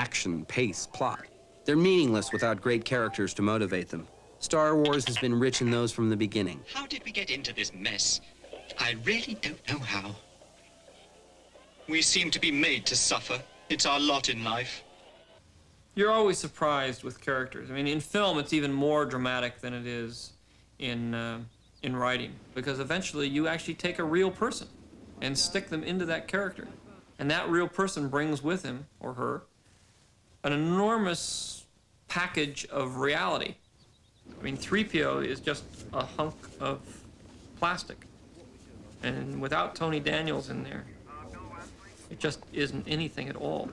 action, pace, plot. They're meaningless without great characters to motivate them. Star Wars has been rich in those from the beginning. How did we get into this mess? I really don't know how. We seem to be made to suffer. It's our lot in life. You're always surprised with characters. I mean, in film, it's even more dramatic than it is in writing, because eventually you actually take a real person and stick them into that character. And that real person brings with him, or her, an enormous package of reality. I mean, Threepio is just a hunk of plastic. And without Tony Daniels in there, it just isn't anything at all.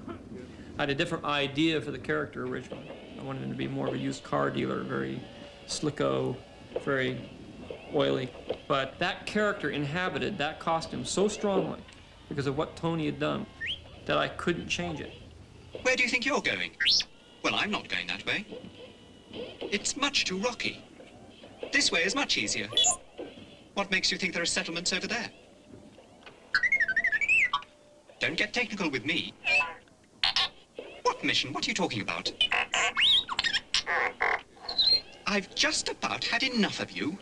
I had a different idea for the character originally. I wanted him to be more of a used car dealer, very slicko, very oily. But that character inhabited that costume so strongly because of what Tony had done that I couldn't change it. Where do you think you're going? Well, I'm not going that way. It's much too rocky. This way is much easier. What makes you think there are settlements over there? Don't get technical with me. What mission? What are you talking about? I've just about had enough of you.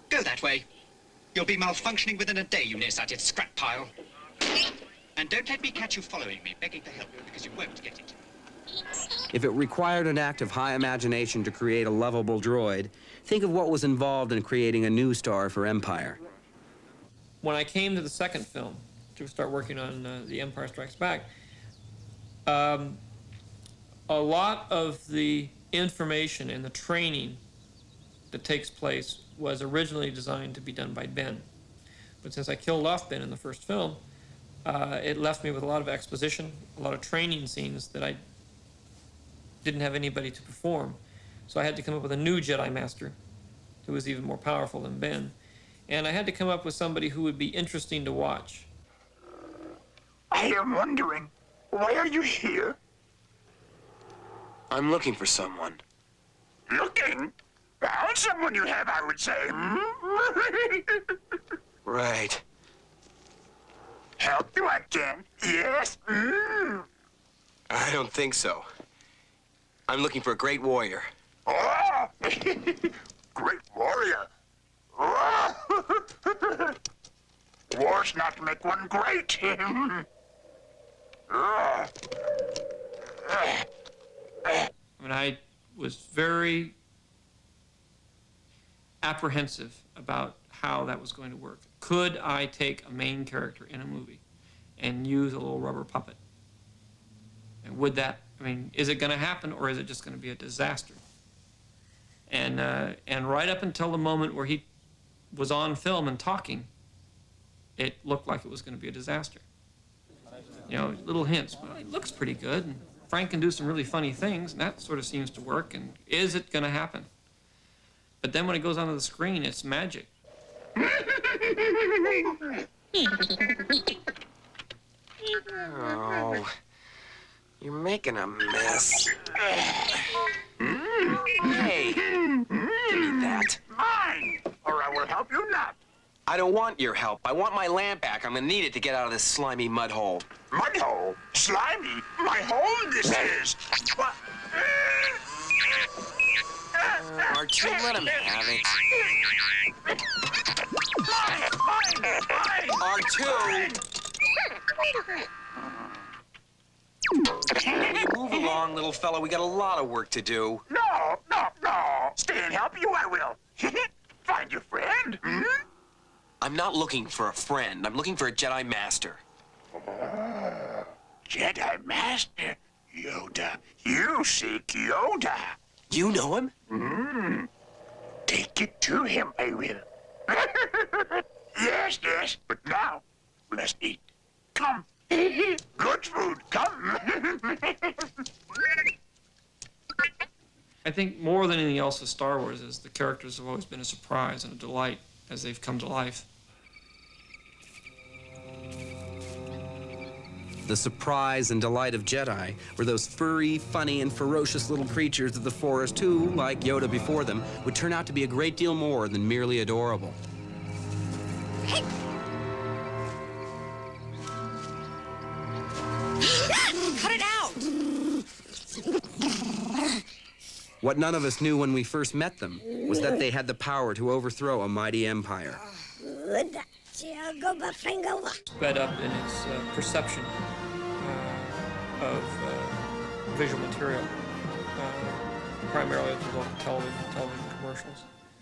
Go that way. You'll be malfunctioning within a day, you nearsighted scrap pile. And don't let me catch you following me, begging for help, because you won't get it. If it required an act of high imagination to create a lovable droid, think of what was involved in creating a new star for Empire. When I came to the second film to start working on The Empire Strikes Back, a lot of the information and the training that takes place was originally designed to be done by Ben. But since I killed off Ben in the first film, it left me with a lot of exposition, a lot of training scenes that I didn't have anybody to perform. So I had to come up with a new Jedi Master who was even more powerful than Ben. And I had to come up with somebody who would be interesting to watch. I am wondering, why are you here? I'm looking for someone. Looking? Found someone you have, I would say. Right. Help you again? Yes. I don't think so. I'm looking for a great warrior. Oh! Great warrior. Oh. War's not to make one great. I mean, I was very apprehensive about how that was going to work. Could I take a main character in a movie and use a little rubber puppet? And would that, I mean, is it going to happen, or is it just going to be a disaster? And right up until the moment where he was on film and talking, it looked like it was going to be a disaster. You know, little hints. Well, it looks pretty good, and Frank can do some really funny things, and that sort of seems to work, and is it going to happen? But then when it goes onto the screen, it's magic. Oh, you're making a mess. Hey, give me that. Mine, or I will help you not. I don't want your help. I want my lamp back. I'm gonna need it to get out of this slimy mud hole. Mud hole? Slimy? My home this is. What? R2, let him have it. Mine! R2! Hey, move along, little fella. We got a lot of work to do. No. Stay and help you, I will. Find your friend. I'm not looking for a friend. I'm looking for a Jedi Master. Jedi Master? Yoda. You seek Yoda. You know him? Take it to him, I will. Yes, but now, let's eat. Come. Good food, come. I think more than anything else with Star Wars is the characters have always been a surprise and a delight as they've come to life. The surprise and delight of Jedi were those furry, funny, and ferocious little creatures of the forest who, like Yoda before them, would turn out to be a great deal more than merely adorable. Cut it out! What none of us knew when we first met them was that they had the power to overthrow a mighty empire. Sped up in its perception of visual material, primarily as a result of television commercials.